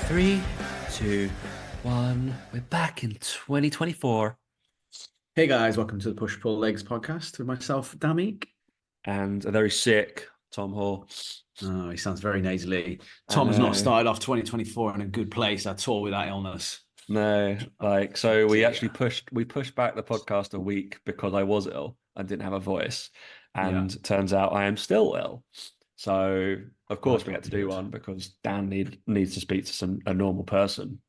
Three, two, one. We're back in 2024. Hey guys, welcome to the Push Pull Legs podcast with myself, Damik. And a very sick Tom Hall. Oh, he sounds very nasally. I Tom's not know. started off 2024 in a good place at all with that illness. No, like, Oh so we dear. actually pushed back the podcast a week because I was ill and didn't have a voice. Yeah. And turns out I am still ill. So of Oh, course that's we not had to do good. one because Dan needs to speak to a normal person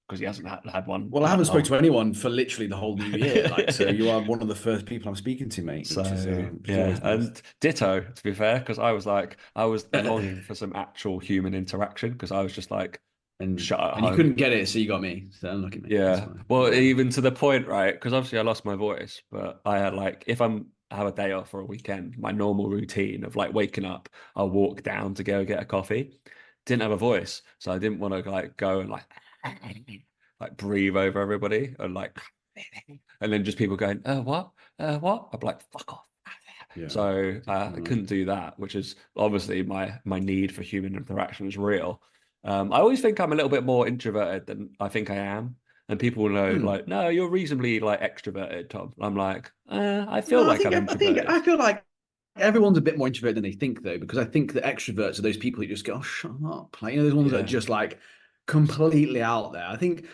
because he hasn't had one Well, in I that haven't spoke long. to anyone for literally the whole new year. So you are one of the first people I'm speaking to, mate, So which is yeah, always nice. and ditto to be fair, because I was longing for some actual human interaction because I was just like and shut at and you home. couldn't get it, so you got me. So unlucky, mate. That's Yeah, fine. well, Yeah. even to the point, right? Because obviously I lost my voice, but I had like if have a day off for a weekend, my normal routine of like waking up, I'll walk down to go get a coffee. Didn't have a voice, so I didn't want to like go and like breathe over everybody and like and then just people going, what? What? I'd be like, fuck off. Yeah. So I Definitely. couldn't do that, which is obviously my need for human interaction is real. I always think I'm a little bit more introverted than I think I am. And people will know, Hmm. like, no, you're reasonably like extroverted, Tom. I'm like, I feel No, like I'm I introverted. feel like everyone's a bit more introverted than they think, though, because I think that extroverts are those people who just go, "Oh, shut up!" Like, those ones that are Yeah, just like completely out there. I think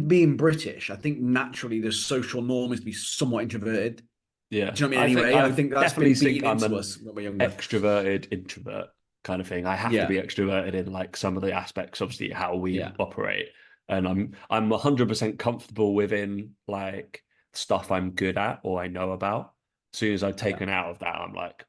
being British, I think naturally the social norm is to be somewhat introverted. yeah. Do you know what I I mean? think Anyway, I I think that's definitely been think beaten I'm into an us when we're younger. extroverted introvert kind of thing. I have to be Yeah, extroverted in like some of the aspects, obviously, how we yeah, operate. And I'm 100% comfortable within like stuff I'm good at or I know about. As soon as I've yeah, taken out of that, I'm like,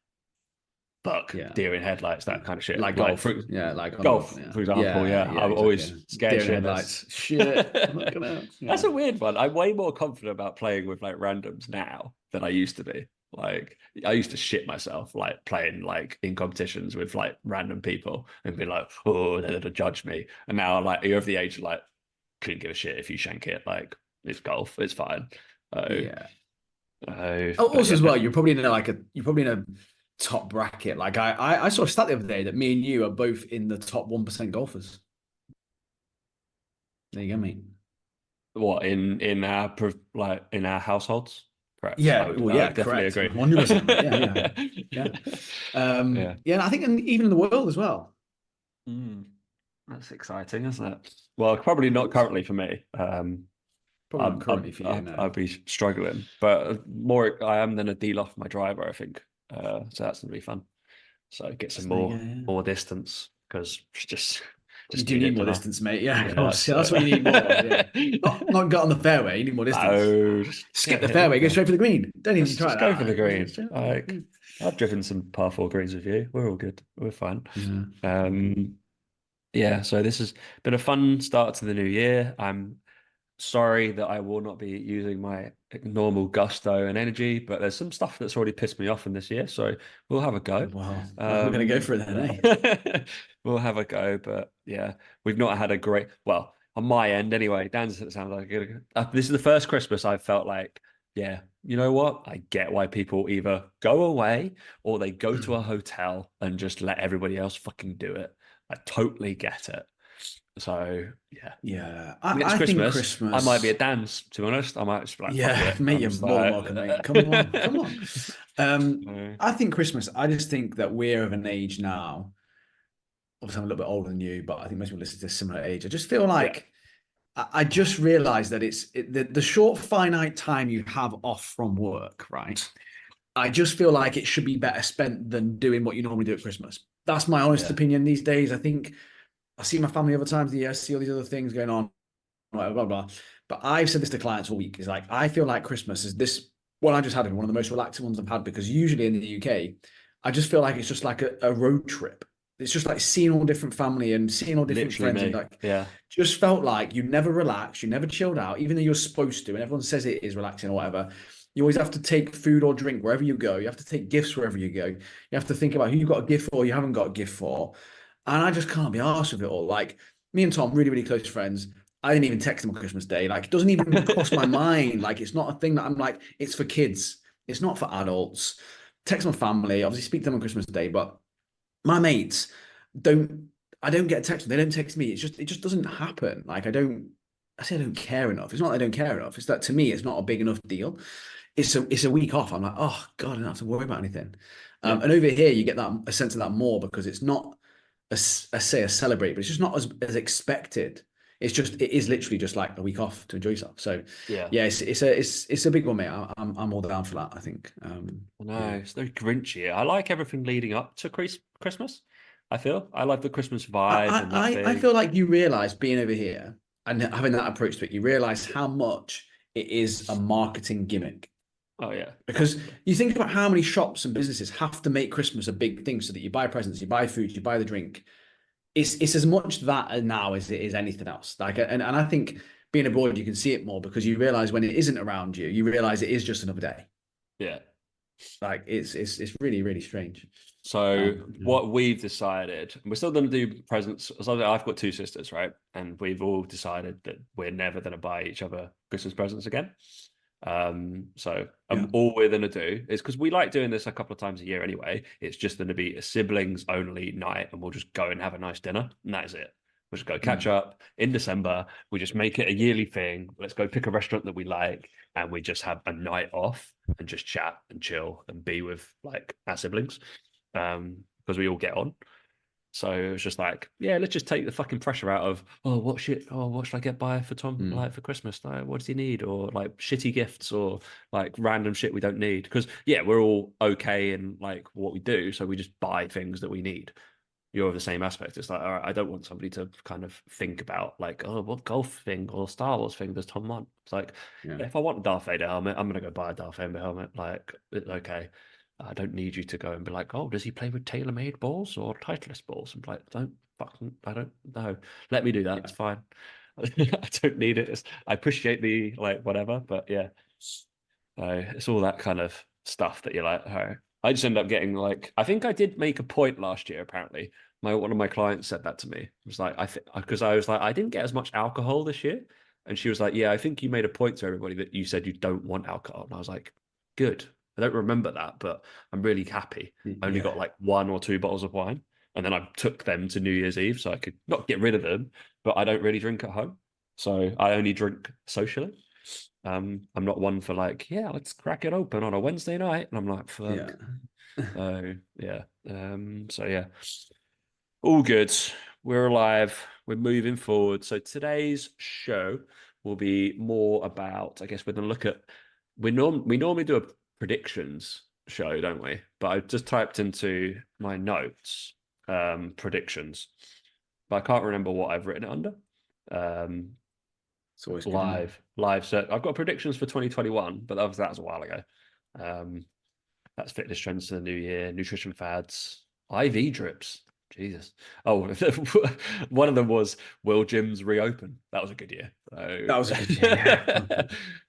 fuck, yeah, deer in headlights, yeah. that kind of shit. Like Like golf. for Yeah, like on golf, the for example, yeah, yeah, yeah, I'm exactly. always scared Deer in shitless. headlights. Shit, I'm not gonna. That's Yeah. a weird one. I'm way more confident about playing with like randoms now than I used to be. Like I used to shit myself like playing like in competitions with like random people and be like, oh, they're gonna judge me. And now like you're of the age of like couldn't give a shit if you shank it. Like it's golf, it's fine. Oh, Yeah. Oh, but also yeah, as well, you're probably in a top bracket. Like I saw a stat the other day that me and you are both in the top 1% golfers. There you go, mate. what like in our households? Correct. Yeah, well, I yeah, would definitely correct. agree. 100%, mate. Yeah, yeah, yeah. Yeah. Yeah, and I think even in the world as well. Mm, that's exciting, isn't it? Well, probably not currently for me. Probably not currently for you, no. I'd be struggling, but more I am than a deal off my driver, I think. So that's gonna be fun. So get some There you go, yeah. more distance because You just do need need it, more don't I? distance, mate. Yeah, of Yeah, course. Yeah, that's what you need more of. Yeah, that's not get on the fairway. You need more distance. no, just Skip get the hit fairway. Go over. straight for the green. Don't even try Just go for the that. green. Like I've driven some par four greens with you. We're all good. We're fine. Yeah. Um, yeah. So this has been a fun start to the new year. I'm sorry that I will not be using my normal gusto and energy, but there's some stuff that's already pissed me off in this year, so we'll have a go. Well, we're gonna go for it then, eh? We'll have a go, but yeah, we've not had a great, well, on my end anyway. Dan's it sounds like this is the first Christmas I've felt like, yeah, you know what? I get why people either go away or they go to a hotel and just let everybody else fucking do it. I totally get it. So yeah, Yeah, next I think Christmas, I might be Christmas. at Dan's, to be honest. I might just be like, fuck Yeah, it. mate, I'm you're just more than like, welcome, mate. Come on, come on. uh, I think Christmas. I just think that we're of an age now. Obviously, I'm a little bit older than you, but I think most people listen to a similar age. I just feel yeah, like I just realized that the short finite time you have off from work, right? I just feel like it should be better spent than doing what you normally do at Christmas. That's my honest yeah, opinion these days. I think I see my family other times of the year, see all these other things going on, blah, blah, blah. But I've said this to clients all week. Is like, I feel like Christmas is this one I just had, one of the most relaxing ones I've had, because usually in the UK, I just feel like it's just like a road trip. It's just like seeing all different family and seeing all different literally friends, and me. like Yeah, just felt like you never relaxed, you never chilled out, even though you're supposed to, and everyone says it is relaxing or whatever. You always have to take food or drink wherever you go. You have to take gifts wherever you go. You have to think about who you've got a gift for, you haven't got a gift for. And I just can't be arsed with it all. Like me and Tom, really, really close friends. I didn't even text him on Christmas Day. Like, it doesn't even cross my mind. Like, it's not a thing that I'm like, it's for kids. It's not for adults. Text my family, obviously speak to them on Christmas Day, but my mates don't. I don't get a text. They don't text me. It just doesn't happen. Like I say I don't care enough. It's not that I don't care enough. It's that to me, it's not a big enough deal. It's a week off. I'm like, oh God, I don't have to worry about anything. Yeah. And over here, you get that a sense of that more because it's not a celebrate, but it's just not as expected. It is literally just like a week off to enjoy yourself. So Yeah. yeah, it's a big one, mate. I'm all down for that. I think. No, Yeah. it's very Grinchy. I like everything leading up to Christmas. I feel I like the Christmas I, vibe and that I thing. feel like you realize being over here and having that approach to it, you realize how much it is a marketing gimmick. Oh yeah, Because massively. you think about how many shops and businesses have to make Christmas a big thing so that you buy presents, you buy food, you buy the drink. It's as much that now as it is anything else. Like, and I think being abroad, you can see it more because you realize when it isn't around you, you realize it is just another day. Yeah. Like it's really, really strange. So Yeah. what we've decided, we're still going to do presents. So I've got two sisters, right? And we've all decided that we're never going to buy each other Christmas presents again. Yeah. All we're going to do is because we like doing this a couple of times a year anyway. It's just going to be a siblings only night, and we'll just go and have a nice dinner, and that is it. We'll just go catch Mm. up in December. We just make it a yearly thing. Let's go pick a restaurant that we like, and we just have a night off and just chat and chill and be with like our siblings because we all get on. So it was just like, yeah, let's just take the fucking pressure out of, oh, what shit? Oh, what should I get by for Tom Mm. like for Christmas? Like, what does he need? Or like shitty gifts or like random shit we don't need. Because yeah, we're all okay in like what we do, so we just buy things that we need. You're of the same aspect. It's like, all right, I don't want somebody to kind of think about like, oh, what golf thing or Star Wars thing does Tom want? It's like, Yeah. if I want a Darth Vader helmet, I'm gonna go buy a Darth Vader helmet. Like, okay. I don't need you to go and be like, oh, does he play with tailor-made balls or Titleist balls? I'm like, don't fucking, I don't know. Let me do that. It's Yeah. fine. I don't need it. I appreciate the like whatever, but yeah. So it's all that kind of stuff that you're like, oh. I just end up getting like, I think I did make a point last year. Apparently, one of my clients said that to me. It was like, I think because I was like, I didn't get as much alcohol this year, and she was like, yeah, I think you made a point to everybody that you said you don't want alcohol, and I was like, good. I don't remember that, but I'm really happy. I only Yeah. got like one or two bottles of wine, and then I took them to New Year's Eve, so I could not get rid of them, but I don't really drink at home, so I only drink socially. I'm not one for like, yeah, let's crack it open on a Wednesday night. And I'm like, Yeah. fuck. Yeah. So yeah. All good. We're alive. We're moving forward. So today's show will be more about, I guess we're gonna look at we normally do a predictions show, don't we? But I just typed into my notes predictions, but I can't remember what I've written it under. Um, It's always good, isn't it? live. So I've got predictions for 2021, but that was a while ago. Um, that's fitness trends to the new year, nutrition fads, IV drips. Jesus. Oh, one of them was will gyms reopen? That was a good year. That was a good year. Yeah.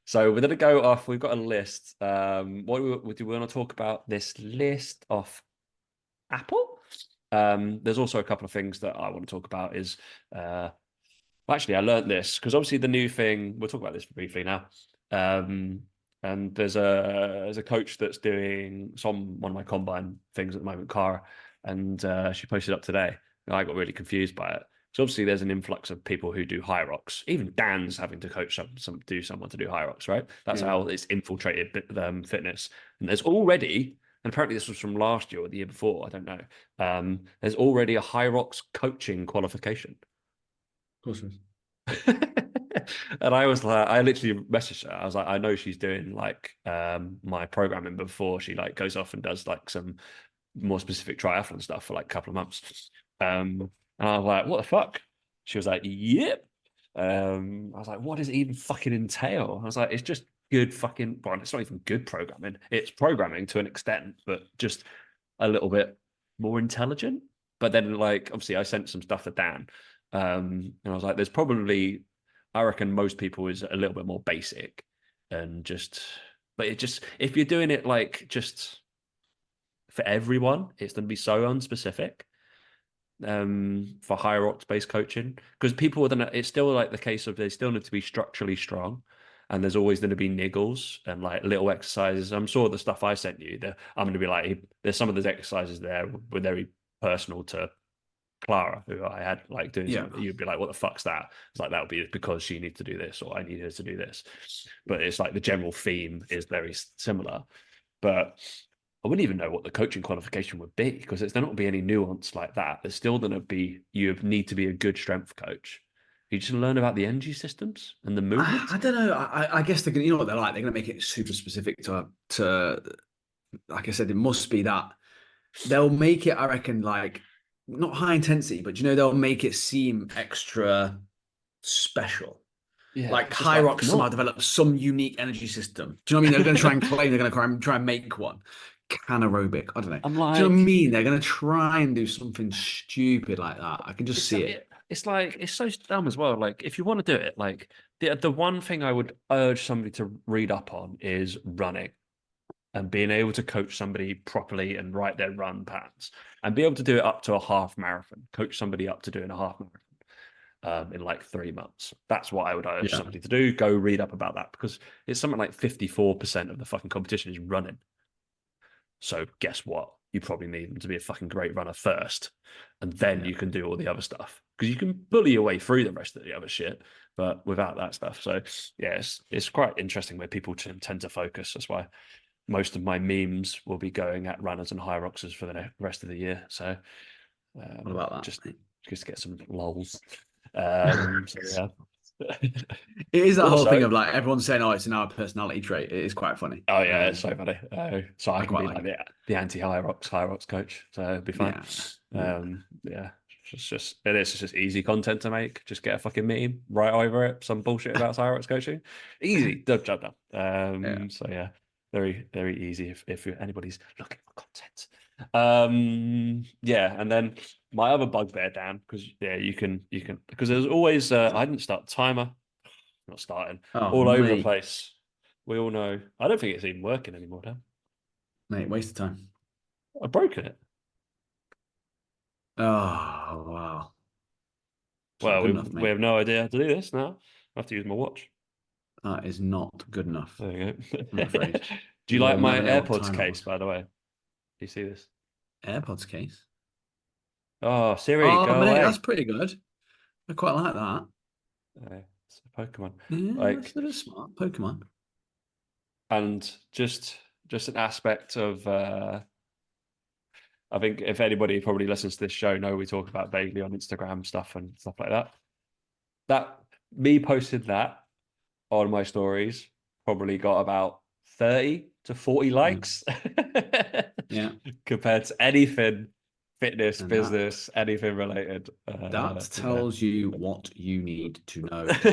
So we're gonna go off. We've got a list. Do we want to talk about this list off Apple? There's also a couple of things that I want to talk about. Uh, Actually, I learned this because obviously the new thing. We'll talk about this briefly now. Um, and there's a coach that's doing one of my combine things at the moment, Cara, and she posted up today. And I got really confused by it. So obviously there's an influx of people who do high rocks. Even Dan's having to coach someone to do high rocks, right? That's Yeah. how it's infiltrated fitness. And there's already, and apparently this was from last year or the year before, I don't know. There's already a high rocks coaching qualification. Of course. And I was like, I literally messaged her. I was like, I know she's doing like my programming before she like goes off and does like some more specific triathlon stuff for like a couple of months. And I was like, what the fuck? She was like, yep. I was like, what does it even fucking entail? I was like, it's just good fucking, well, it's not even good programming. It's programming to an extent, but just a little bit more intelligent. But then, like, obviously, I sent some stuff to Dan, and I was like, there's probably, I reckon most people is a little bit more basic and just, but it just, if you're doing it like just for everyone, it's going to be so unspecific for higher ops based coaching because people are gonna, it's still like the case of they still need to be structurally strong and there's always going to be niggles and like little exercises. I'm sure the stuff I sent you, I'm going to be like, there's some of those exercises there were very personal to Clara, who I had like doing Yeah. something, you'd be like, what the fuck's that? It's like, that would be because she needs to do this, or I need her to do this. But it's like the general theme is very similar. But I wouldn't even know what the coaching qualification would be, because there's not be any nuance like that. There's still going to be, you need to be a good strength coach. You just learn about the energy systems and the movement. I don't know. I guess they're gonna, you know what they're like. They're gonna make it super specific to like I said, it must be that they'll make it. I reckon like not high intensity, but they'll make it seem extra special. Yeah, Like it's just like Hyrox it's somehow not. developed some unique energy system. Do you know what I mean? They're going to try and claim they're going to try and make one. Canaerobic. I don't know. I'm Do you know what I like, mean? They're going to try and do something stupid like that. I can just see it. it's like it's so dumb as well. Like if you want to do it, like the one thing I would urge somebody to read up on is running, and being able to coach somebody properly and write their run patterns, and be able to do it up to a half marathon. Coach somebody up to doing a half marathon in like 3 months. That's what I would urge Yeah. somebody to do. Go read up about that, because it's something like 54% of the fucking competition is running. So guess what? You probably need them to be a fucking great runner first, and then Yeah. you can do all the other stuff, because you can bully your way through the rest of the other shit, but without that stuff. So yeah, it's quite interesting where people tend to focus. That's why most of my memes will be going at runners and high roxers for the rest of the year. So What about just that? just to get some lols. So yeah. It is that whole thing Also, of like everyone saying, "Oh, it's an our personality trait." It is quite funny. oh yeah, it's so funny. So I I can quite be like like it. the anti high rocks coach, so it'd be fine. Yeah. Yeah. Yeah, it's just easy content to make. Just get a fucking meme, write over it, some bullshit about high rocks coaching. Easy, done, job done. Yeah. So yeah, very easy if anybody's looking for content. Yeah, and then my other bugbear, Dan, because yeah, you can because there's always I didn't start the timer, not starting, Oh, all over the mate. place. We all know. I don't think it's even working anymore, Dan. Mate, waste of time. I've broken it. Oh, wow. It's not Well, good enough, we mate. have no idea how to do this now. I have to use my watch. That is not good enough, There you I'm go. afraid. Do you We like will my never know what AirPods time it case, was. by the way? Do you see this? AirPods case. Oh, Siri, Oh, go mate, that's away. pretty good. I quite like that. It's a Pokemon. Yeah, that's Like, a bit smart. Pokemon. and just an aspect of I think if anybody probably listens to this show, know we talk about vaguely on Instagram stuff and stuff like that. That me posted that on my stories probably got about 30 to 40 Mm. likes Yeah. compared to anything fitness, And business, anything related. that Yeah. tells you what you need to know, Tom.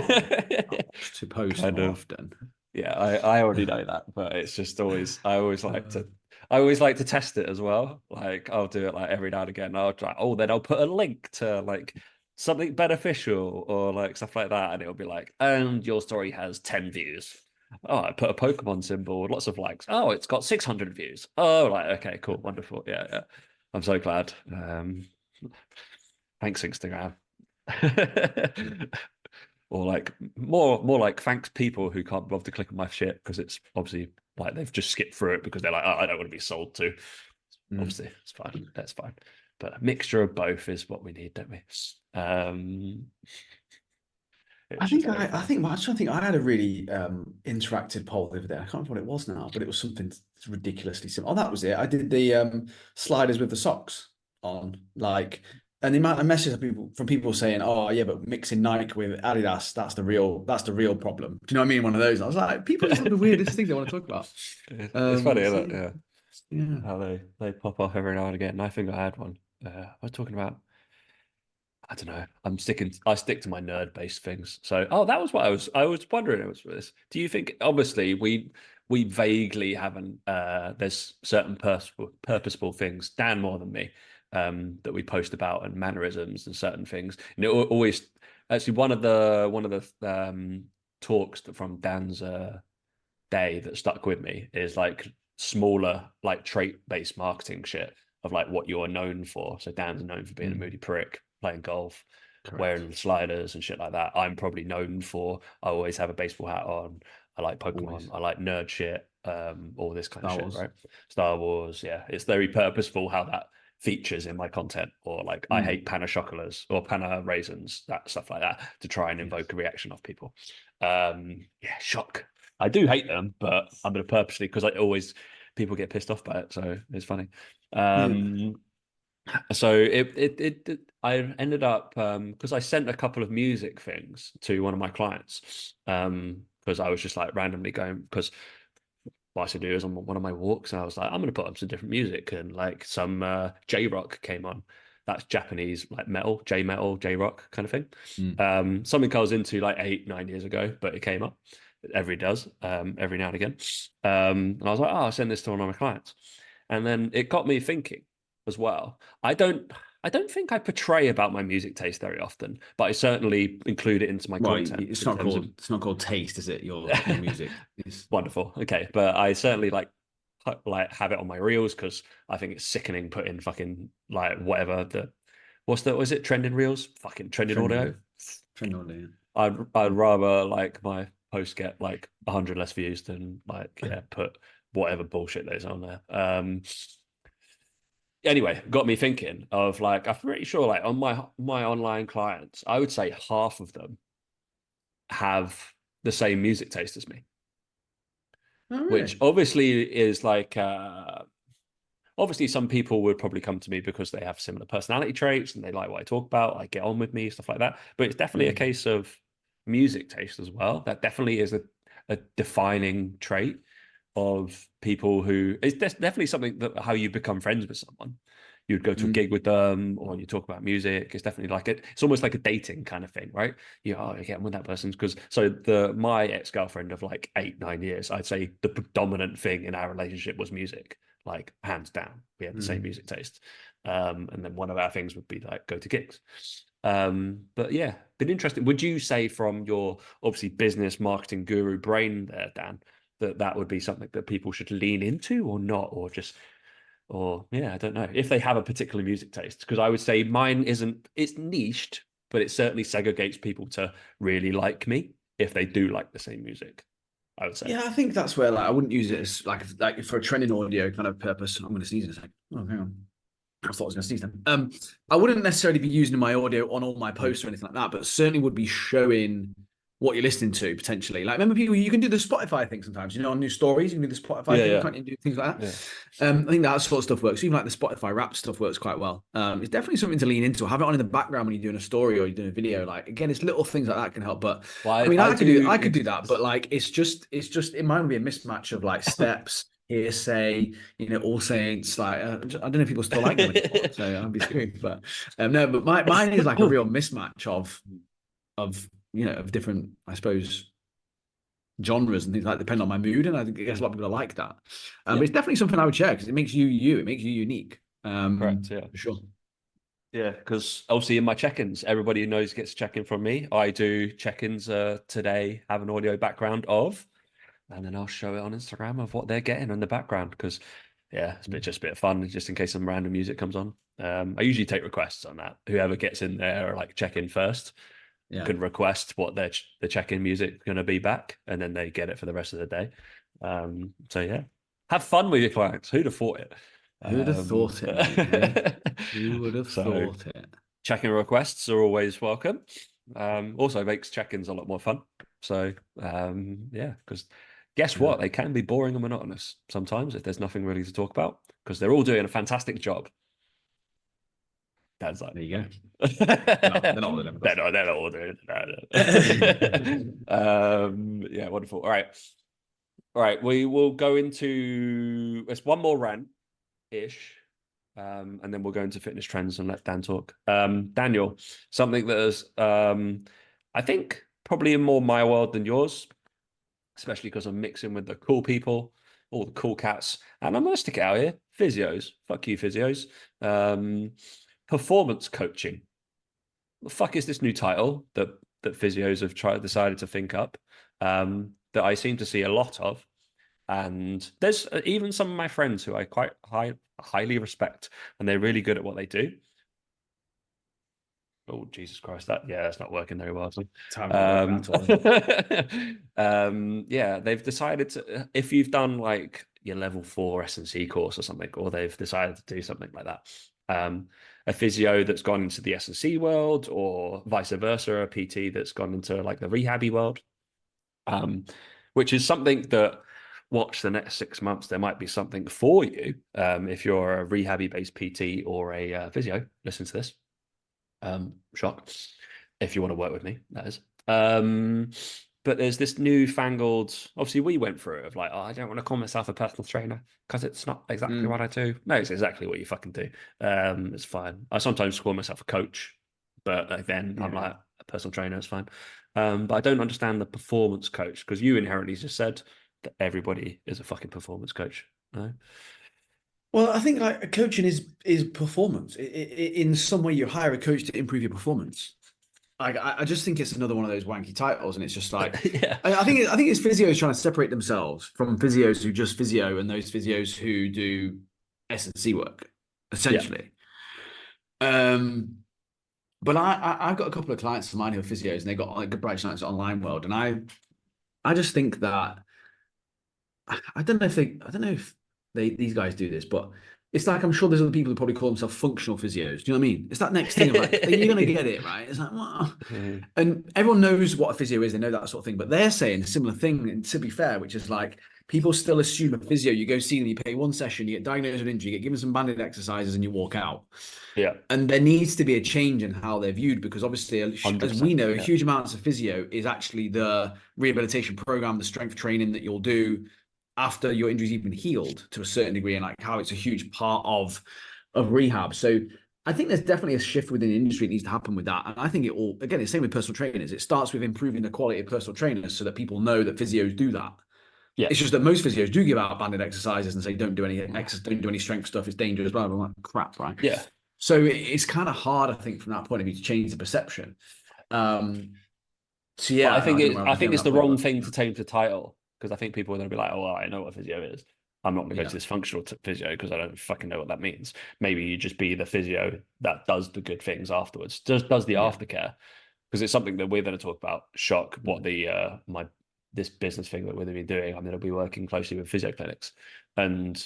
Not to post Kind more of. often. Yeah, I already know that, but it's just always I always like to test it as well. Like I'll do it like every now and again. I'll try, oh, then I'll put a link to like something beneficial or like stuff like that, and it'll be like, and your story has 10 views. Oh, I put a Pokemon symbol, lots of likes. Oh, it's got 600 views. Oh, like okay, cool, wonderful. Yeah, yeah. I'm so glad. Thanks, Instagram. Or like more like thanks people who can't bother to click on my shit because it's obviously like they've just skipped through it because they're like, oh, I don't want to be sold to. Mm. Obviously, it's fine. That's fine. But a mixture of both is what we need, don't we? It's just very I funny. think, well, I think I had a really interactive poll the other day. I can't remember what it was now, but it was something ridiculously simple. Oh, that was it. I did the sliders with the socks on, like, and the amount of messages of people saying, "Oh, yeah, but mixing Nike with Adidas, that's the real problem." Do you know what I mean? One of those. I was like, people just have the weirdest things they want to talk about. It's funny, So isn't it? Yeah, yeah, how they pop off every now and again. And I think I had one. I was talking about. I don't know. I stick to my nerd-based things. So, oh, that was what I was wondering. It was for this. Do you think? Obviously, we vaguely haven't. There's certain purposeful things. Dan more than me. That we post about and mannerisms and certain things. And it always actually one of the talks from Dan's day that stuck with me is like smaller like trait-based marketing shit of like what you're known for. So Dan's known for being a mm, moody prick, playing golf, correct. wearing sliders and shit like that. I'm probably known for I always have a baseball hat on. I like Pokemon. Always I like nerd shit. All this kind of Star shit, Wars. right? Star Wars, yeah. It's very purposeful how that features in my content, or like I hate Mm. panna chocolats or panna raisins, that stuff like that, to try and Yes. invoke a reaction of people. Yeah, shock. I do hate them, but I'm gonna purposely, because I always people get pissed off by it, so it's funny. Yeah. So it I ended up because I sent a couple of music things to one of my clients because I was just like randomly going, because what I should do is on one of my walks, and I was like, I'm gonna put up some different music, and like some J rock came on. That's Japanese like metal, J metal, J rock kind of thing. Mm. Something I was into like 8, 9 years ago, but it came up. Every does, every now and again. And I was like, oh, I'll send this to one of my clients. And then it got me thinking as well. I don't think I portray about my music taste very often, but I certainly include it into my Well, content it's in not terms of called taste, is it? Your music. It's wonderful. Okay, but I certainly like have it on my reels because I think it's sickening putting fucking like whatever the was it trending reels? Fucking trending audio. trend order. I'd rather like my post get like 100 less views than like Yeah. put whatever bullshit there's on there. Anyway, got me thinking of like I'm pretty sure like on my online clients, I would say half of them have the same music taste as me, Oh, which really? obviously is like obviously some people would probably come to me because they have similar personality traits and they like what I talk about, like get on with me, stuff like that. But it's definitely a Mm. case of music taste as well. That definitely is a defining trait of people who it's definitely something that how you become friends with someone. You'd go to a Mm. gig with them or you talk about music. It's definitely like it's almost like a dating kind of thing, right? You get on with that person because so the my ex-girlfriend of like 8, 9 years, I'd say the predominant thing in our relationship was music, like hands down. We had the same Mm. music taste. And then one of our things would be like go to gigs. But yeah, been interesting. Would you say from your obviously business marketing guru brain there, Dan, that that would be something that people should lean into or not, or just, or yeah, I don't know if they have a particular music taste. Because I would say mine isn't, it's niched, but it certainly segregates people to really like me if they do like the same music, I would say. Yeah, I think that's where like I wouldn't use it as like for a trending audio kind of purpose. I'm going to sneeze in a second. Oh, hang on. I thought I was going to sneeze then. I wouldn't necessarily be using my audio on all my Mm. posts or anything like that, but certainly would be showing what you're listening to potentially. Like, remember people, you can do the Spotify thing sometimes, on new stories, you can do the Spotify Yeah, thing, yeah, can't you do things like yeah. that? I think that sort of stuff works. Even like the Spotify rap stuff works quite well. It's definitely something to lean into. Have it on in the background when you're doing a story or you're doing a video. Like, again, it's little things like that can help. But Well, I mean, I I do. could do that, but like, it's just, it might be a mismatch of like steps, hearsay, All Saints. Like, I don't know if people still like them anymore, so I'd be screwed. But no, but mine is like a real mismatch of of different, I suppose, genres and things like that, depend on my mood, and I think I guess a lot of people are like that. But Yeah, it's definitely something I would share because it makes you you, it makes you unique. correct. Yeah. For sure. Yeah, because obviously in my check-ins, everybody who knows gets check-in from me. I do check-ins today, have an audio background of, and then I'll show it on Instagram of what they're getting in the background. Because yeah, just a bit of fun, just in case some random music comes on. I usually take requests on that. Whoever gets in there or like check in first Yeah. can request what their the check-in music going to be back, and then they get it for the rest of the day. So yeah, have fun with your clients. Who'd have thought it? Who'd have thought it, mate? Hey, who would have So thought it? check-in requests are always welcome. Also makes check-ins a lot more fun. So yeah, because guess Yeah. what? They can be boring and monotonous sometimes if there's nothing really to talk about because they're all doing a fantastic job. That's like There you go. Well, they're not all of them, they're but not all doing it. Yeah, wonderful. All right. All right. We will go into it's one more rant ish. And then we'll go into fitness trends and let Dan talk. Daniel, something that is, I think, probably in more my world than yours, especially because I'm mixing with the cool people, all the cool cats. And I'm going to stick it out here physios. Fuck you, physios. Um, Performance coaching. The fuck is this new title that physios have decided to think up that I seem to see a lot of? And there's even some of my friends who I quite highly respect, and they're really good at what they do. Oh, Jesus Christ, that's not working very well. time not working at all, is it? Yeah, they've decided to, if you've done like your level 4 S&C course or something, or they've decided to do something like that, a physio that's gone into the S&C world, or vice versa, a PT that's gone into like the rehabby world. Um, which is something that, watch the next 6 months, there might be something for you. If you're a rehabby based PT or a physio, listen to this. Shock. If you want to work with me, that is. But there's this newfangled, obviously we went through it of like, oh, I don't want to call myself a personal trainer because it's not exactly what Mm, I do. No, it's exactly what you fucking do. It's fine. I sometimes call myself a coach, but then I'm yeah. like, a personal trainer is fine. But I don't understand the performance coach, because you inherently just said that everybody is a fucking performance coach. No? Well, I think like coaching is performance. In some way, you hire a coach to improve your performance. I just think it's another one of those wanky titles, and it's just like Yeah. I think it's physios trying to separate themselves from physios who just physio and those physios who do S&C work, Yeah. essentially. Um, but I've got a couple of clients of mine who are physios, and they got like bright nights online world, and I just think that I don't know if these guys do this, but it's like I'm sure there's other people who probably call themselves functional physios. Do you know what I mean? It's that next thing of like you're gonna get it right. It's like well, and everyone knows what a physio is. They know that sort of thing, but they're saying a similar thing. And to be fair, which is like people still assume a physio. You go see them, you pay one session, you get diagnosed with an injury, you get given some banded exercises, and you walk out. Yeah. And there needs to be a change in how they're viewed because obviously, as we 100%. know, Yeah. huge amounts of physio is actually the rehabilitation program, the strength training that you'll do after your injury's even healed to a certain degree, and like how it's a huge part of rehab. So I think there's definitely a shift within the industry that needs to happen with that. And I think it all again, it's the same with personal trainers. It starts with improving the quality of personal trainers so that people know that physios do that. Yeah. It's just that most physios do give out banded exercises and say don't do any strength stuff, it's dangerous, blah blah blah. Crap, right? Yeah. So it's kind of hard, I think, from that point of view to change the perception. Um, so But yeah, I think I don't know where I I was going think with it's that the point, wrong but thing to change the title, because I think people are going to be like, oh, well, I know what physio is. I'm not going to go to yeah, this functional physio because I don't fucking know what that means. Maybe you just be the physio that does the good things afterwards, just does the yeah, aftercare, because it's something that we're going to talk about. Shock, what mm, the my this business thing that we're going to be doing. I'm going to be working closely with physio clinics, and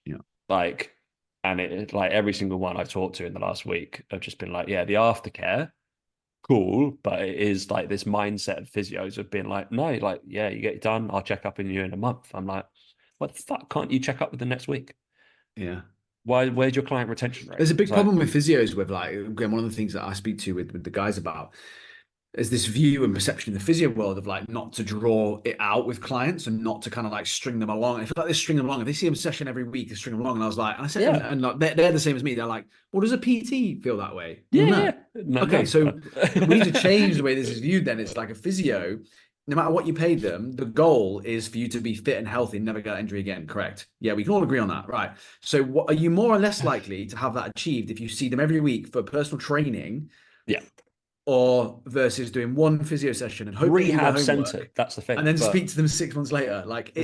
yeah, like, and like every single one I've talked to in the last week have just been like, yeah, the aftercare cool, but it is like this mindset of physios have been like, no, like, yeah, you get it done. I'll check up on you in a month. I'm like, what the fuck? Can't you check up with them next week? yeah. Why? Where's your client retention rate? There's a It's big like, problem with physios with like again one of the things that I speak to with the guys about is this view and perception in the physio world of like not to draw it out with clients and not to kind of like string them along. I feel like they string them along. If they see them session every week, they string them along. And I was like, and I said, yeah, and like they're the same as me. They're like, well, does a PT feel that way? Well, yeah, yeah. no. No, Okay, no. so we need to change the way this is viewed. Then it's like a physio. No matter what you paid them, the goal is for you to be fit and healthy and never get an injury again. Correct? Yeah, we can all agree on that, right? So, what are you more or less likely to have that achieved if you see them every week for personal training Yeah, or versus doing one physio session and hope they do their rehab homework centered. That's the and thing. then speak to them 6 months later? Like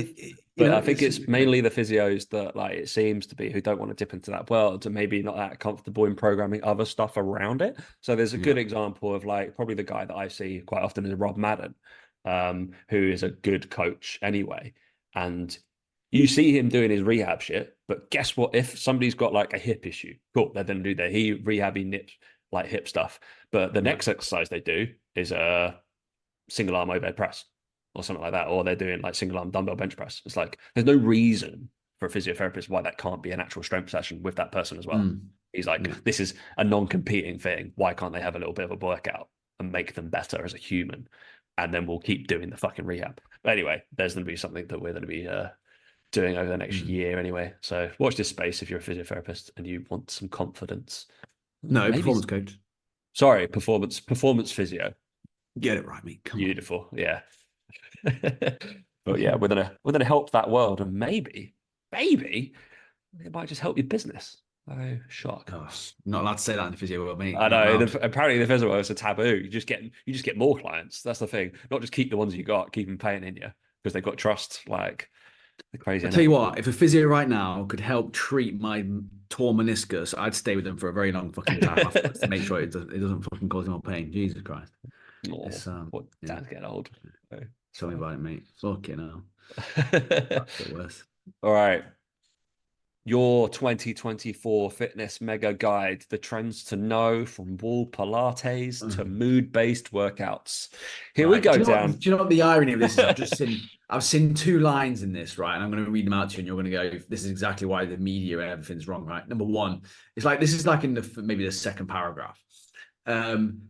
But I think it's it's mainly the physios that, like, it seems to be, who don't want to dip into that world and maybe not that comfortable in programming other stuff around it. So there's a yeah, good example of like probably the guy that I see quite often is Rob Madden, who is a good coach anyway. And you see him doing his rehab shit, but guess what? If somebody's got like a hip issue, cool, they're then do their rehabby nip like hip stuff. But the yeah, next exercise they do is a single arm overhead press or something like that, or they're doing like single arm dumbbell bench press. It's like there's no reason for a physiotherapist why that can't be an actual strength session with that person as well. mm, He's like, yeah. this is a non-competing thing. Why can't they have a little bit of a workout and make them better as a human? And then we'll keep doing the fucking rehab. But anyway, there's going to be something that we're going to be doing over the next Mm. year anyway. So watch this space if you're a physiotherapist and you want some confidence. No, Maybe, performance coach. sorry, performance physio. Get it right, mate. Come on. Beautiful, yeah. But yeah, we're gonna help that world, and maybe it might just help your business. Oh, shock! Oh, not allowed to say that in the physio world, mate. I Not know. allowed. Apparently, the physical is a taboo. You just get more clients. That's the thing. Not just keep the ones you got, keep them paying in you because they've got trust. Like the crazy, I isn't tell it? you what, if a physio right now could help treat my torn meniscus, I'd stay with them for a very long fucking time afterwards to make sure it doesn't fucking cause more pain. Jesus Christ. Oh, It's what yeah. dad's getting old. So it's Tell me fine. about it, mate. Fucking hell. That's the worst. All right. Your 2024 fitness mega guide, the trends to know from wall Pilates to Mm. mood-based workouts. Here we Right. go, Dan. Do you know what the irony of this is? I've seen two lines in this, right? And I'm going to read them out to you, and you're going to go, this is exactly why the media and everything's wrong, right? Number one, it's like this is like in the maybe the second paragraph. Um,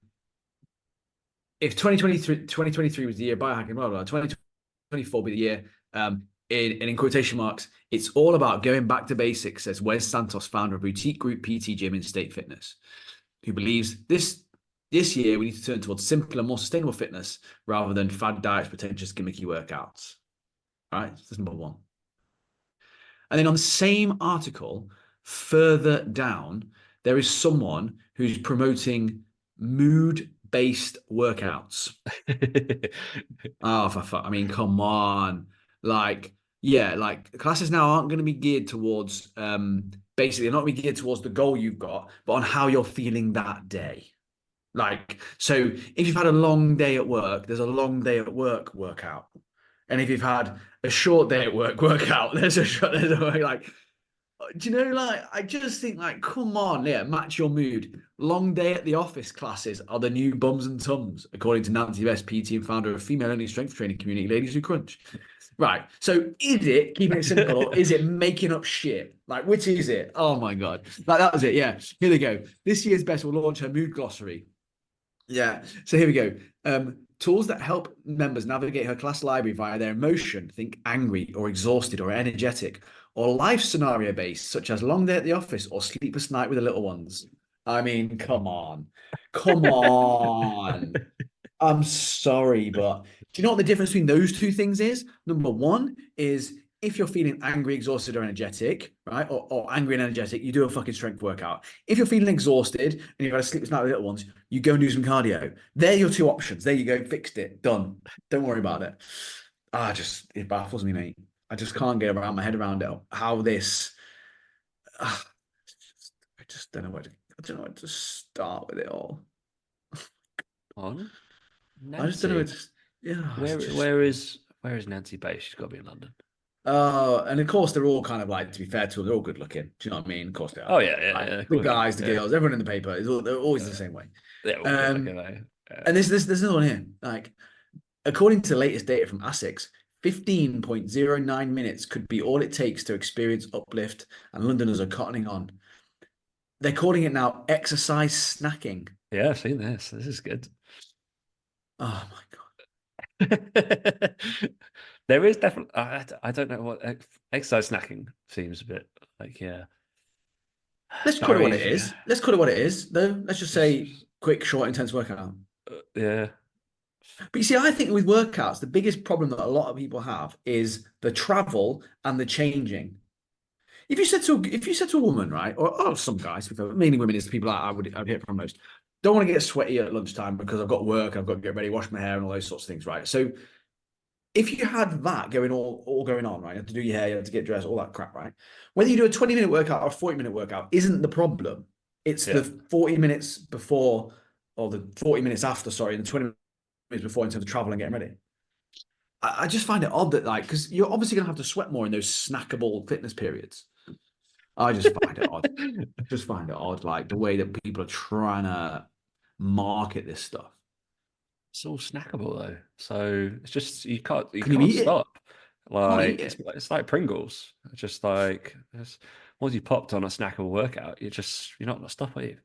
if 2023 was the year biohacking, blah, blah, blah, 2024 be the year, in quotation marks, it's all about going back to basics, says Wes Santos, founder of boutique group PT Gym in State Fitness, who believes this year we need to turn towards simpler, more sustainable fitness rather than fad diets, pretentious, gimmicky workouts. All right, that's number one. And then on the same article, further down, there is someone who's promoting mood-based workouts. Oh, I mean, come on. Like, yeah, like classes now aren't going to be geared towards basically they're not going to be geared towards the goal you've got, but on how you're feeling that day. Like, so if you've had a long day at work, there's a long day at work workout. And if you've had a short day at work workout, there's a like, do you know, like, I just think, like, come on, yeah, match your mood. Long day at the office classes are the new bums and tums, according to Nancy Best, PT and founder of female-only strength training community, Ladies Who Crunch. Right. So is it keeping it simple or is it making up shit? Like, which is it? Oh my God. Like, that was it. Yeah. Here they go. This year's best will launch her mood glossary. Yeah. So here we go. Tools that help members navigate her class library via their emotion, think angry or exhausted or energetic, or life scenario based, such as long day at the office or sleepless night with the little ones. I mean, come on. Come on. I'm sorry, but do you know what the difference between those two things is? Number one is if you're feeling angry, exhausted, or energetic, right? Or angry and energetic, you do a fucking strength workout. If you're feeling exhausted and you've had a sleepless night with little ones, you go and do some cardio. They're your two options. There you go, fixed it, done. Don't worry about it. It baffles me, mate. I just can't get around my head around it. How this, ah, I just don't know I don't know where to start with it all. On I just don't know where Nancy. to, yeah, it's Where just. where is Nancy based? She's got to be in London. And of course, they're all kind of like, to be fair to them, they're all good looking. Do you know what I mean? Of course they Oh are. yeah, yeah, Like yeah, of the course. guys, the Yeah. girls, everyone in the paper they're always the Uh, same way. they're all good looking, Um, though. Yeah. and there's another one here. Like, according to the latest data from ASICS, 15.09 minutes could be all it takes to experience uplift, and Londoners are cottoning on. They're calling it now exercise snacking. Yeah, I've seen this. This is good. Oh my God. There is definitely. I don't know what exercise snacking seems a bit like. Yeah, Let's call it what very. it is. Let's call it what it is, though. Let's just say quick, short, intense workout. Yeah, But you see, I think with workouts, the biggest problem that a lot of people have is the travel and the changing. If you said to a woman, right, or some guys, mainly women is the people I'd hear from most, don't want to get sweaty at lunchtime because I've got work, I've got to get ready, wash my hair, and all those sorts of things, right? So if you had that going all going on, right, you have to do your hair, you have to get dressed, all that crap, right? Whether you do a 20-minute workout or a 40-minute workout isn't the problem. It's yeah. the 40 minutes before or the 40 minutes after, sorry, and the 20 minutes before in terms of travel and getting ready. I just find it odd that like because you're obviously gonna have to sweat more in those snackable fitness periods. I just find it odd. Just find it odd, like the way that people are trying to market this stuff. It's all snackable though, so it's just you Can you can't eat it? stop. Can't eat Like it. it's like Pringles. It's just like once you popped on a snackable workout, you're not gonna stop, are you?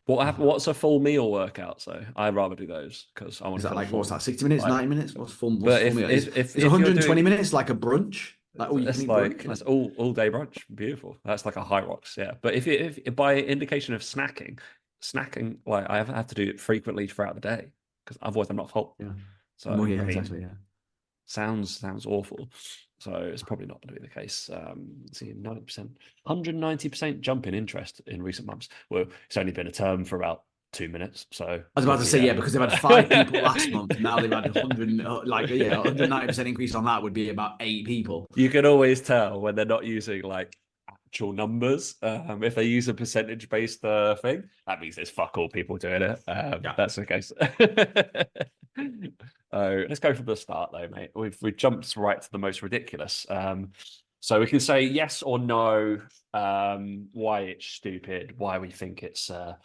What's a full meal workout? So I'd rather do those because I want Is to that feel like what's full. that? 60 minutes, Like, 90 minutes? What's but full meal? Is if you're 120 doing minutes like a brunch? Like all you can That's eat brunch? like Like that's all day brunch. Beautiful. That's like a high rocks, yeah. But if by indication of snacking, like I have to do it frequently throughout the day because otherwise I'm not full. yeah. So Well, yeah, I mean, exactly. Yeah. sounds awful. So it's probably not going to be the case. See, 90%, 190% jump in interest in recent months. Well, it's only been a term for about 2 minutes, so I was about to probably say, yeah. yeah, because they've had five people last month. Now they've had 100, like, yeah, 190% increase on that would be about eight people. You can always tell when they're not using like actual numbers. If they use a percentage based thing, that means there's fuck all people doing it. Yeah. That's the case. Let's go from the start though, mate. We've jumped right to the most ridiculous. So we can say yes or no, why it's stupid, why we think it's I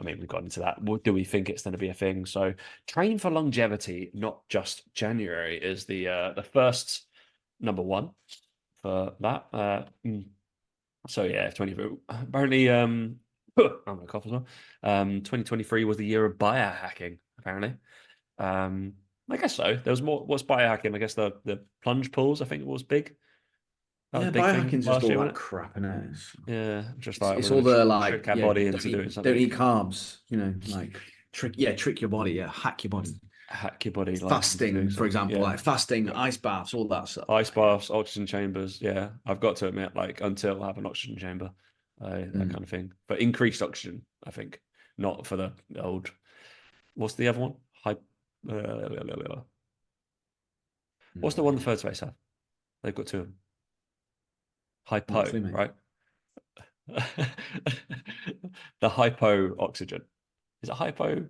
mean, we've got into that. Do we think it's going to be a thing? So train for longevity, not just January, is the first number one for that. So yeah, 20 apparently I'm gonna cough as well. 2023 was the year of biohacking, apparently. Um I guess so. There was more. What's biohacking? I guess the plunge pools, I think it was big. That was a Yeah, big thing biohacking's just last all year, that wasn't it? crap, innit? It's, Yeah, just it's, like we're it's all gonna the like, trick our yeah, body into doing don't something. eat carbs, like trick your body, yeah, hack your body. Hack your body like into doing Fasting, for something. example, Yeah. like fasting, ice baths, all that stuff. Ice Like, yeah. baths, oxygen chambers. Yeah, I've got to admit, like until I have an oxygen chamber, that kind Mm. of thing. But increased oxygen, I think, not for the old. What's the other one? What's No the one the idea. third space have? They've got two of them. Hypo, Naturally, mate. right? The hypo oxygen. Is it hypo?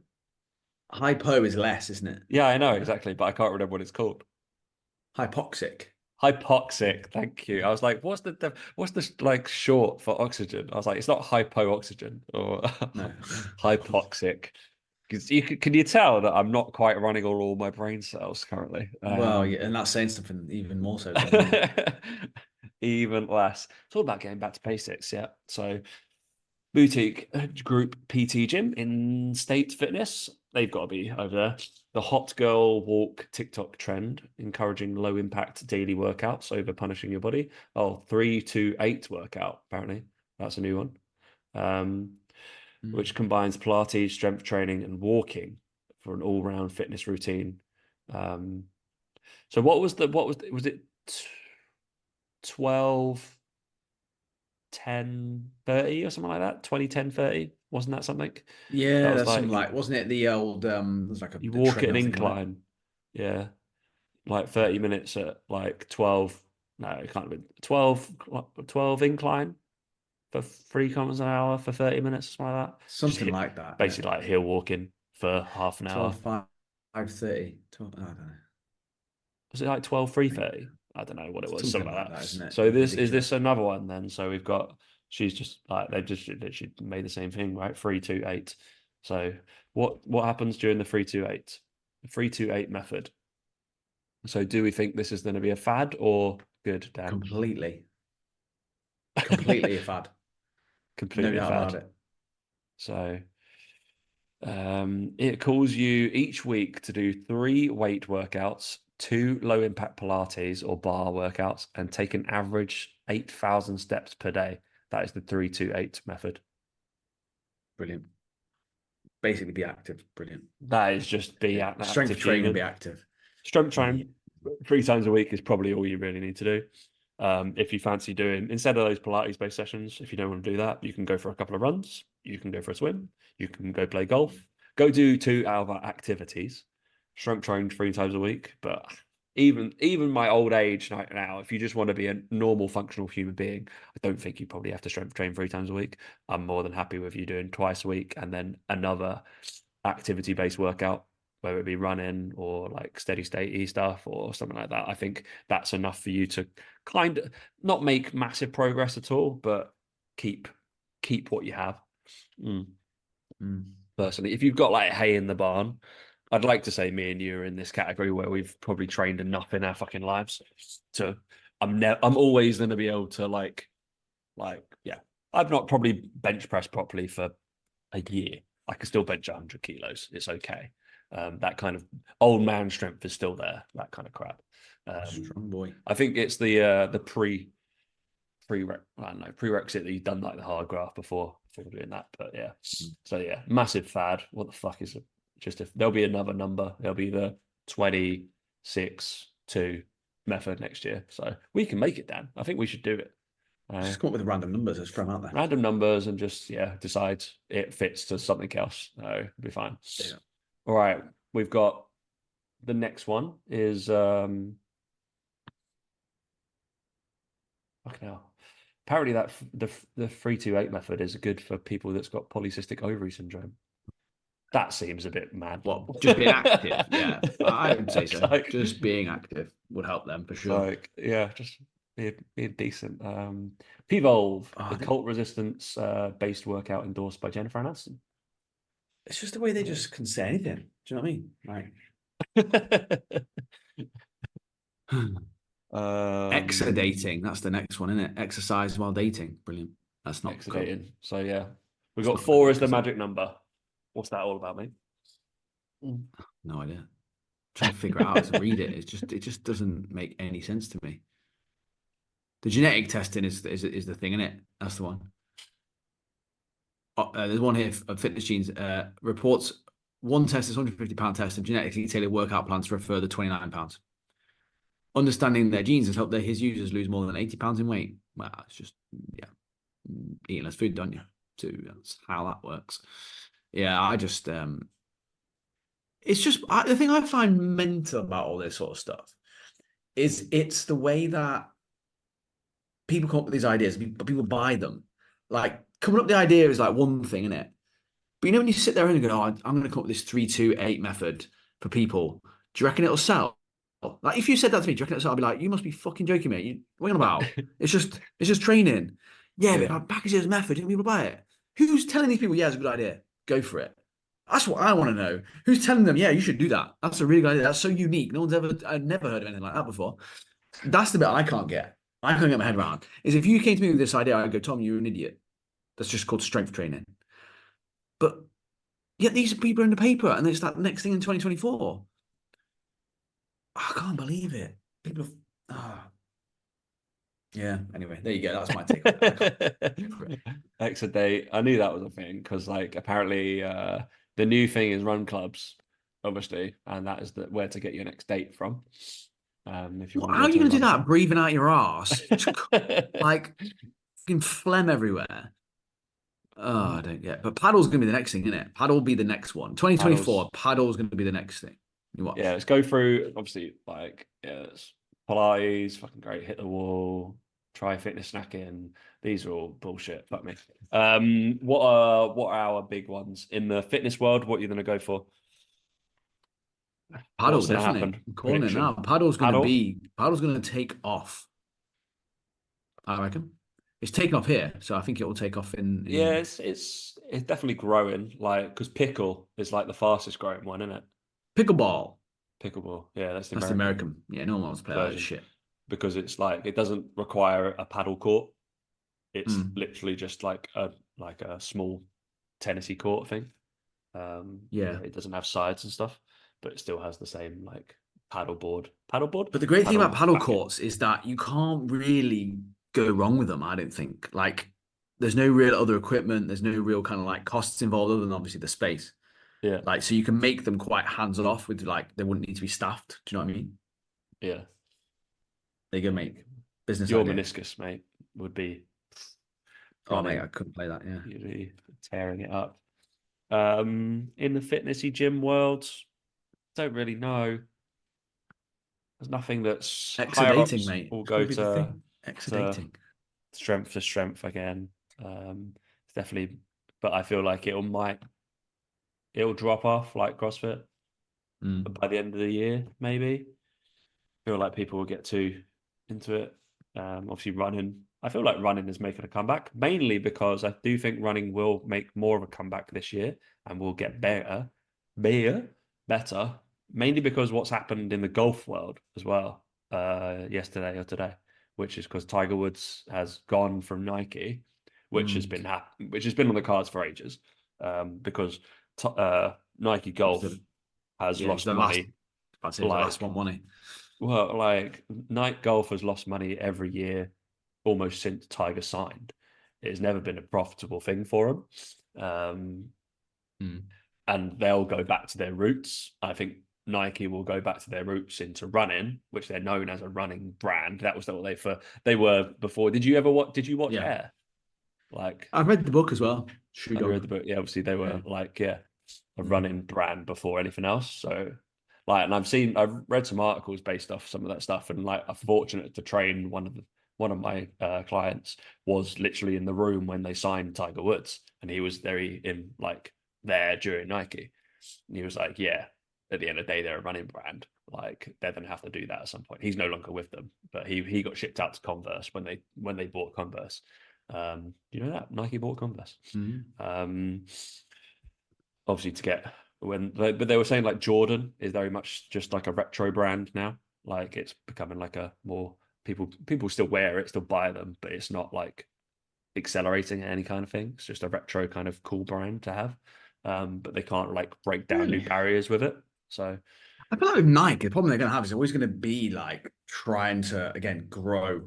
Hypo is less, isn't it? Yeah, I know Yeah. exactly, but I can't remember what it's called. Hypoxic. Hypoxic. Thank you. I was like, what's the like short for oxygen? I was like, it's not hypooxygen or No. hypoxic. Because can you tell that I'm not quite running on all my brain cells currently? Well, yeah, and that's saying something even more so then, isn't it? Even less. It's all about getting back to basics. Yeah. So boutique group PT gym in State Fitness. They've got to be over there. The hot girl walk TikTok trend, encouraging low impact daily workouts over punishing your body. Oh, 3-8 workout, apparently. That's a new one. Which Mm. combines Pilates, strength training, and walking for an all round fitness routine. So was it 12, 10, 30 or something like that? 20, 10, 30? Wasn't that something? That Yeah, was that's something like like, wasn't it the old there's like you a walk at an treadmill thing on it. incline. Yeah. Like Yeah. 30 minutes at like 12. No, it can't have been 12 incline for 3 kilometers an hour for 30 minutes, something like that. Just Something hit like that, yeah. basically like hill walking for half an 12, hour. 5, 30, 12, I don't know. Was it like 12, three I think thirty? I don't know what it was, something something like like that. that, isn't it? So this is this Ridiculous. another one then? So we've got she's just like they've just literally made the same thing, right? 3-2-8. So what happens during the 3-2-8? The 3-2-8 method. So do we think this is going to be a fad or good, Dan? Completely. Completely a fad. No Completely a doubt about fad. it. So it calls you each week to do 3 weight workouts, 2 low impact Pilates or bar workouts, and take an average 8,000 steps per day. That is the 3-2-8 method. Brilliant. Basically be active. Brilliant. That is just be Yeah. an Strength active train and be human. active. Strength Yeah. train 3 times a week is probably all you really need to do. If you fancy doing, instead of those Pilates based sessions, if you don't want to do that, you can go for a couple of runs, you can go for a swim, you can go play golf, go do 2 hour activities, strength train 3 times a week. But even my old age now, if you just want to be a normal functional human being, I don't think you probably have to strength train 3 times a week. I'm more than happy with you doing twice a week and then another activity based workout, whether it be running or like steady state stuff or something like that. I think that's enough for you to kind of not make massive progress at all, but keep what you have. Mm. Mm. Personally, if you've got like hay in the barn, I'd like to say me and you are in this category where we've probably trained enough in our fucking lives to I'm always going to be able to yeah. I've not probably bench pressed properly for a year. I can still bench 100 kilos. It's okay. That kind of old man strength is still there. That kind of crap. Strong boy. I think it's the I don't know, prerequisite that you've done like the hard graph before doing that. But yeah, Mm. so yeah, massive fad. What the fuck is it? Just if there'll be another number, there'll be the 26-2 method next year. So we can make it, Dan. I think we should do it. Just come up with random numbers. Let's throw them out there. Random numbers and just decide it fits to something else. No, it'll be fine. Yeah. All right, we've got the next one is fucking hell. Apparently that the 3-2-8 method is good for people that's got polycystic ovary syndrome. That seems a bit mad. What? Just being active? Yeah, I would say It's so. like Just being active would help them for it's sure. like yeah, just be decent. P-Volve, Oh, the cult resistance based workout endorsed by Jennifer Aniston. it's just the way they just can say anything. Do you know what I mean? Like um, exodating. That's the next one, isn't it? Exercise while dating. Brilliant. That's not cool. Exudating. So yeah, we It's got not a good four look, as the is it? magic number. What's that all about, mate? No idea. Trying to figure it out as I read it. It just doesn't make any sense to me. The genetic testing is the thing, isn't it? That's the one. There's one here of Fitness Genes reports one test is £150 test of genetically tailored workout plans for a further £29. Understanding their genes has helped his users lose more than £80 in weight. Well, it's just yeah, eating less food, don't you? So that's how that works. Yeah, I just it's just the thing I find mental about all this sort of stuff is it's the way that people come up with these ideas, but people buy them. Like coming up with the idea is like one thing, isn't it? But you know when you sit there and you go, oh, I'm going to come up with this 3-2-8 method for people. Do you reckon it'll sell? Like if you said that to me, do you reckon it'll sell? I'd be like, you must be fucking joking, mate. What are you on about? It's just training. Yeah, but if Yeah. I package it as a method, do people buy it? Who's telling these people, yeah, it's a good idea. Go for it. That's what I want to know. Who's telling them, yeah, you should do that? That's a really good idea. That's so unique. I've never heard of anything like that before. That's the bit I can't get. I can't get my head around. Is if you came to me with this idea, I'd go, Tom, you're an idiot. That's just called strength training. But yet these people are in the paper, and it's that next thing in 2024. I can't believe it. People, ah, yeah. Anyway, there you go. That's my take on it. I can't get for it. Exadate. I knew that was a thing because like apparently the new thing is run clubs, obviously, and that is where to get your next date from. If you Well, want to how go are you to a going to do run that? club. Breathing out your ass, like fucking phlegm everywhere. Oh, I don't get. But paddle's going to be the next thing, isn't it? Paddle will be the next one. Paddles. 2024. Paddle's going to be the next thing. You Yeah, watch. let's go through obviously like yeah, it's Pilates, fucking great, hit the wall, try fitness snacking. These are all bullshit. Fuck me. What are our big ones in the fitness world? What are you gonna go for? Paddle, What's gonna definitely. happen? I'm calling it now. Prediction. Paddle? Paddle's going to take off. I reckon. It's taken off here, so I think it will take off Yeah, in it's definitely growing. Like because pickle is like the fastest growing one, isn't it? pickleball. Pickleball. Yeah, that's the That's the American American. Yeah, no one wants to play that version shit. because it's like it doesn't require a paddle court. It's Mm, literally just like a small tennisy court thing. Yeah, yeah. it doesn't have sides and stuff, but it still has the same like paddle board, But the great thing about paddle paddle racket. courts is that you can't really go wrong with them, I don't think. Like, there's no real other equipment, there's no real kind of like costs involved other than obviously the space. Yeah, Like, so you can make them quite hands off with like, they wouldn't need to be staffed. Do you know what I mean? yeah. There you go, mate. Business Your idea. meniscus, mate, would be Oh, mate, I running. couldn't play that. Yeah. You'd be tearing it up. In the fitnessy gym world, don't really know. There's nothing that's higher Exodating, ups mate. will It's going go to be the thing. to Exodating. strength to strength again. It's definitely, but I feel like it'll drop off like CrossFit Mm. by the end of the year, maybe. I feel like people will get too into it. Obviously, running. I feel like running is making a comeback, mainly because I do think running will make more of a comeback this year and will get better, better. Mainly because what's happened in the golf world as well, yesterday or today, which is because Tiger Woods has gone from Nike, Mm. which has been on the cards for ages, because Nike It was the Golf has Yeah, it was lost the last. money I'd say it was the last like one, wasn't it? like Night Golf has lost money every year almost since Tiger signed. It's never been a profitable thing for them. Um, Mm. and they'll go back to their roots. I think Nike will go back to their roots into running, which they're known as a running brand. That was what they were before. Did you watch Yeah, Air? Like, I've read the book as well. Shoe have you read Dog. the book? Yeah, obviously they Yeah. were like, yeah, a Mm. running brand before anything else. So like, and I've read some articles based off some of that stuff, and like, I'm fortunate to train one of my clients was literally in the room when they signed Tiger Woods, and he was there during Nike. And he was like, yeah, at the end of the day, they're a running brand. like they're going to have to do that at some point. He's no longer with them, but he got shipped out to Converse when they bought Converse. You know that Nike bought Converse. Mm. Obviously to get but they were saying like Jordan is very much just like a retro brand now. Like it's becoming like a more people still wear it, still buy them, but it's not like accelerating any kind of thing. It's just a retro kind of cool brand to have. But they can't like break down new Really? barriers with it. So I feel like with Nike, the problem they're going to have is always going to be like trying to, again, grow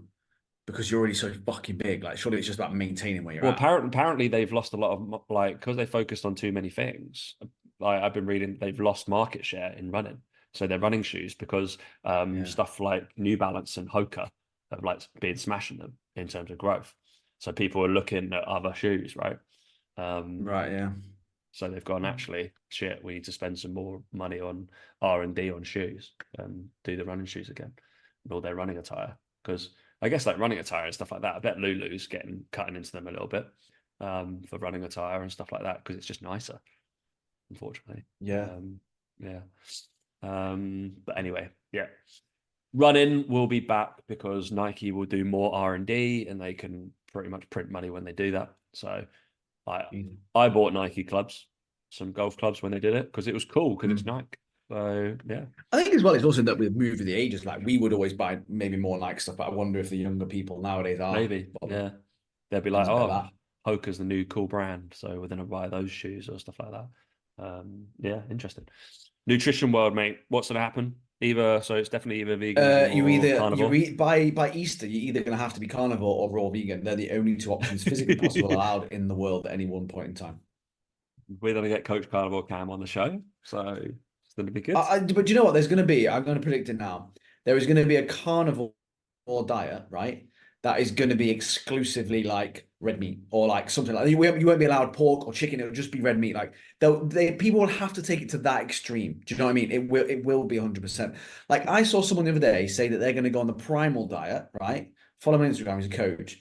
because you're already so fucking big. Like, surely it's just about maintaining where you're well, at. apparently they've lost a lot of like because they focused on too many things. Like I've been reading, they've lost market share in running. So they're running shoes because Yeah. stuff like New Balance and Hoka have like been smashing them in terms of growth. So people are looking at other shoes, right? Um, Right. Yeah. so they've gone actually shit. We need to spend some more money on R&D on shoes and do the running shoes again, or their running attire because I guess like running attire and stuff like that. I bet Lulu's getting cutting into them a little bit for running attire and stuff like that because it's just nicer, unfortunately. Yeah. Yeah. But anyway, yeah. Running will be back because Nike will do more R&D and they can pretty much print money when they do that. So I Mm. I bought Nike clubs, some golf clubs when they did it because it was cool because it's Mm. Nike. So yeah, I think as well, it's also that with moving the ages, like we would always buy maybe more Nike stuff, but I wonder if the younger people nowadays are maybe bothered. yeah, they'll be like, There's a bit of oh, that. Hoka's the new cool brand, so we're gonna buy those shoes or stuff like that. Yeah, interesting. Nutrition world, mate. What's gonna happen? Either so it's definitely either veganism or You carnivore. eat by Easter, you're either going to have to be carnivore or raw vegan. They're the only two options physically possible allowed in the world at any one point in time. We're gonna get Coach Carnivore Cam on the show, so it's gonna be good. But do you know what? There's going to be, I'm going to predict it now. There is going to be a carnivore diet, right? That is going to be exclusively like red meat or like something like you won't be allowed pork or chicken. It'll just be red meat. Like people will have to take it to that extreme. Do you know what I mean? It will be 100%. Like I saw someone the other day say that they're going to go on the primal diet, right? Follow me on Instagram. He's a coach.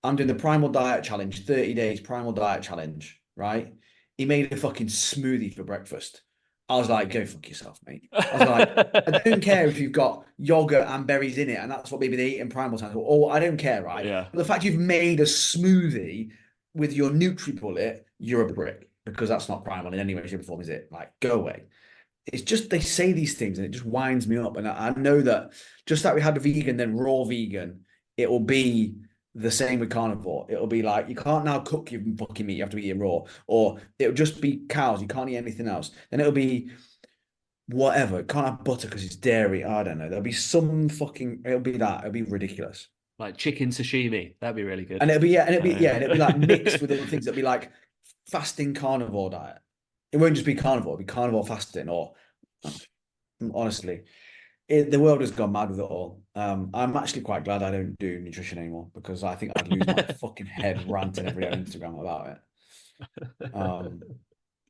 I'm doing the primal diet challenge, 30 days primal diet challenge, right? He made a fucking smoothie for breakfast. I was like, go fuck yourself, mate. I was like, I don't care if you've got yogurt and berries in it, and that's what maybe they eat in primal times. Or I don't care, right? Yeah. But the fact you've made a smoothie with your NutriBullet, you're a brick because that's not primal in any way, shape, or form, is it? Like, go away. It's just they say these things and it just winds me up. And I know that just like we had a vegan, then raw vegan, it will be the same with carnivore. It'll be like you can't now cook your fucking meat, you have to eat it raw, or it'll just be cows, you can't eat anything else. Then it'll be whatever. It can't have butter because it's dairy. I don't know. There'll be some fucking. It'll be that. It'll be ridiculous. Like chicken sashimi. That'd be really good. And it'll be yeah, and and it'll be like mixed with Uh, other things. It'll be like fasting carnivore diet. It won't just be carnivore. It'll be carnivore fasting. Or honestly, the world has gone mad with it all. I'm actually quite glad I don't do nutrition anymore because I think I'd lose my fucking head ranting every day on Instagram about it. Um,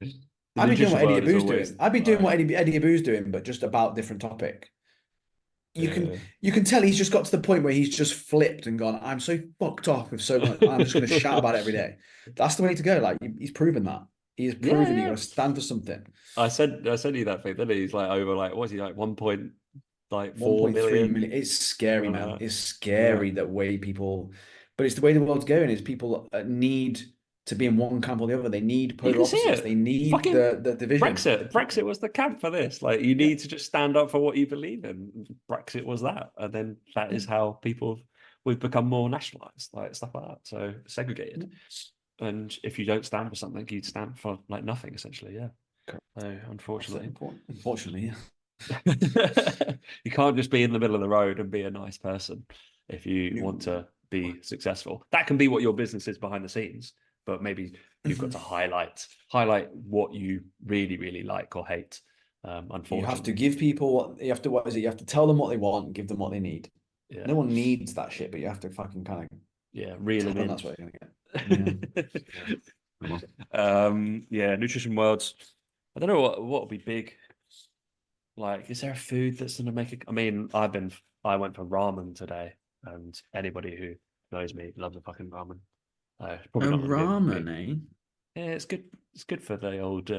the I'd be doing nutrition what Eddie world is Abu's always doing. I'd be doing what like, Eddie Abu's doing, but just about different topic. you can yeah. you can tell he's just got to the point where he's just flipped and gone, I'm so fucked ooff with so much. I'm just going to shout about it every day. That's the way to go. Like he's proven that. He has Yeah, proven you got yeah. to stand for something. I said you that thing, didn't he? He's like over like what's he like 1.4 1.3 million? million. It's scary, man. Uh, It's yeah. scary that way people, but it's the way the world's going. Is people need to be in one camp or the other. They need You polar can see opposites. They it. need Fucking the division. Brexit was the camp for this. Like you Yeah, need to just stand up for what you believe in. Brexit was that. And then that yeah, is how we've become more nationalized, like stuff like that. So segregated. yeah. And if you don't stand for something, you stand for like nothing essentially. Yeah. Correct. So That's it. unfortunately. Unfortunately, yeah. You can't just be in the middle of the road and be a nice person if you want No. to be successful. That can be what your business is behind the scenes, but maybe you've got to highlight what you really, really like or hate. You have to Unfortunately. give people what is it? You have to tell them what they want, give them what they need. Yeah. No one needs that shit, but you have to fucking kind of Yeah. Reel tell them them in. that's what they're gonna get. Yeah. Yeah. Yeah, nutrition worlds. I don't know what would be big. Like, is there a food that's gonna make it? I mean, I went for ramen today, and anybody who knows me loves a fucking ramen. It's probably A not gonna be ramen, eh? Yeah, it's good. It's good for the old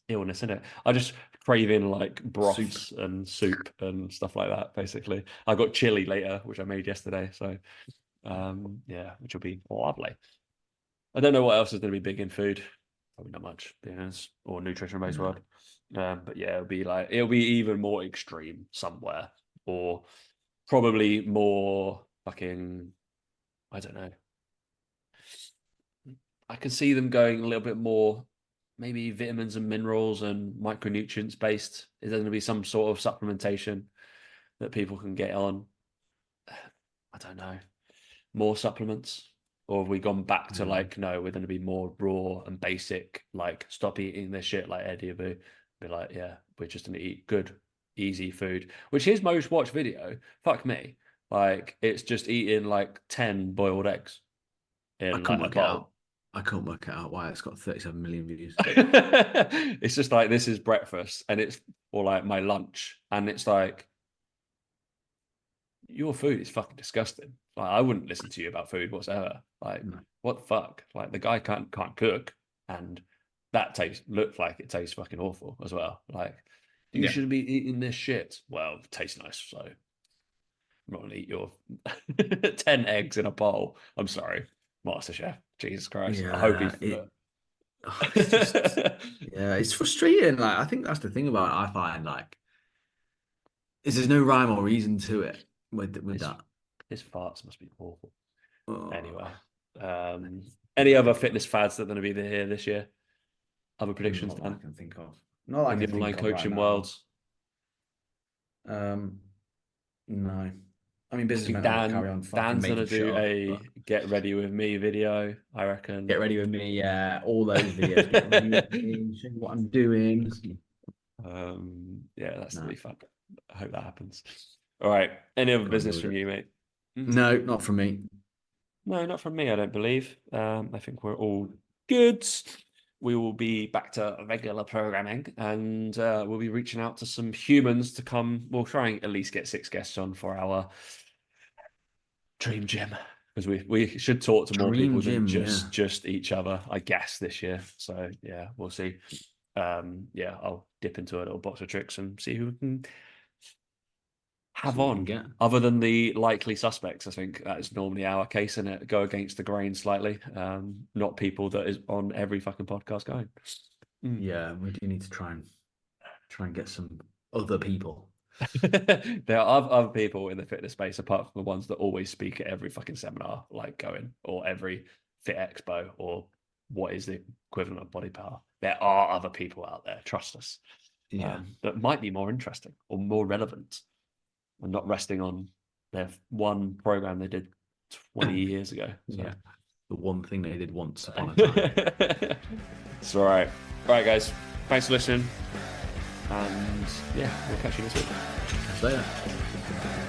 illness, isn't it? I just craving like Soup. broths and soup and stuff like that. Basically, I got chili later, which I made yesterday. So yeah, which will be lovely. I don't know what else is going to be big in food. Probably not much, to be honest, or nutrition based No. world. But yeah, it'll be even more extreme somewhere, or probably more fucking. I don't know. I can see them going a little bit more, maybe vitamins and minerals and micronutrients based. Is there going to be some sort of supplementation that people can get on? I don't know. More supplements? Or have we gone back to Mm. like, no, we're going to be more raw and basic, like stop eating this shit like Eddie Abu. Be like, yeah, we're just going to eat good, easy food, which his most watched video, fuck me. Like, it's just eating like 10 boiled eggs I in can't like a work it bowl. out. I can't work it out why it's got 37 million views. It's just like this is breakfast and it's or like my lunch and it's like your food is fucking disgusting. Like I wouldn't listen to you about food whatsoever. Like No. what the fuck? Like the guy can't cook and that tastes looks like it tastes fucking awful as well. Like you Yeah. should be eating this shit. Well, it tastes nice, so I'm not gonna eat your 10 eggs in a bowl. I'm sorry, Master Chef. Jesus Christ. I hope Yeah. he's It's just, yeah, it's frustrating. Like, I think that's the thing about it, I find, like, is there's no rhyme or reason to it with his that. his farts must be awful. Oh, Anyway, um, any very other bad. fitness fads that are going to be here this year? Other predictions, Not that I Dan? can think of. Not that I In the can online think of right coaching now. worlds, Um, no. I mean, I business think men will carry on fucking Dan's making gonna shit do up, but a get ready with me video. I get reckon. ready with me. Yeah, all those videos. Get ready with me. Show you what I'm doing. Yeah, that's gonna No, be fun. I hope that happens. All right. Any other God business knows from it. you, mate? Hmm? No, not from me. No, not from me, I don't believe. I think we're all good. We will be back to regular programming and we'll be reaching out to some humans to come. We'll try and at least get 6 guests on for our dream gym because we should talk to more Dream people than Gym, yeah. just each other, I guess, this year. So yeah, we'll see. Yeah, I'll dip into a little box of tricks and see who we can have See what we can on. get. Other than the likely suspects, I think that is normally our case, and it go against the grain slightly. Not people that is on every fucking podcast going. Mm. Yeah, we do need to try and get some other people. There are other people in the fitness space apart from the ones that always speak at every fucking seminar, like going or every fit expo or what is the equivalent of body power. There are other people out there, trust us, Yeah, that might be more interesting or more relevant and not resting on their one program they did 20 years ago. So yeah. The one thing they did once upon a time. it's all right. All right, guys. Thanks for listening. And yeah, we'll catch you this week. Catch you later.